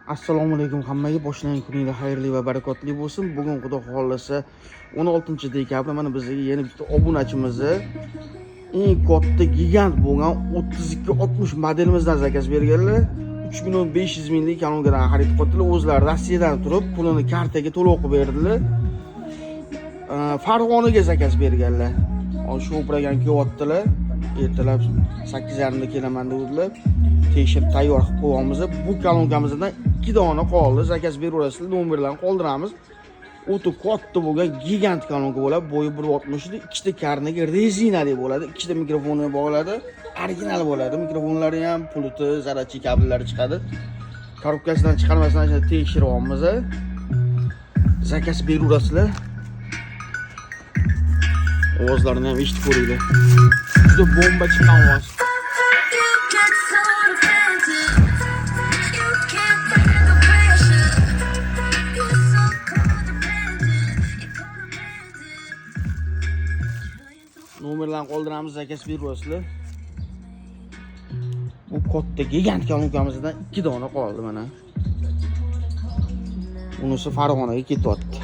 Assalomu alaykum hammaga. Boshlagan kuningiz xayrli va barakotli bo'lsin. Bugun Xudo xolasa 16-dekabr mana bizga yana bitta obunachimizni eng katta gigant bo'lgan 3260 modelimizdan zakaz berganlar. 3.500.000 lik kanalga xarid qildilar. O'zlari Rossiyadan turib, pulini kartaga to'lov qilib berdilar. Farg'onaga zakaz berganlar. Shu o'piragan kelyaptilar. Ertalab 8:30da kelaman dedilar. Tekshirib tayyor qilib qo'yamiz. Bu kalonkimizdan 2 dona qoldi. Zakaz beraverasizlar, nomerlarni qoldiramiz. O'ta katta bo'lgan gigant kalonka bo'ladi. Bo'yi 1.60 edi. Ikkita karnaga rezinali bo'ladi. Ikkita mikrofoni bo'ladi. Original bo'ladi. Mikrofonlari ham, pulti, zaryadchi kabellari chiqadi. Korobkasidan chiqarmasdan tekshiryapmiz. Zakaz beraverasizlar. Ovozlarini ham eshitib ko'ringlar. Juda bomba chiqqan ovoz. Nomerlarni qoldiramiz, zakaz beraverasizlar. Bu katta gigant kalonkamizdan 2 dona qoldi mana. Bunisi Farg'onaga ketyapti.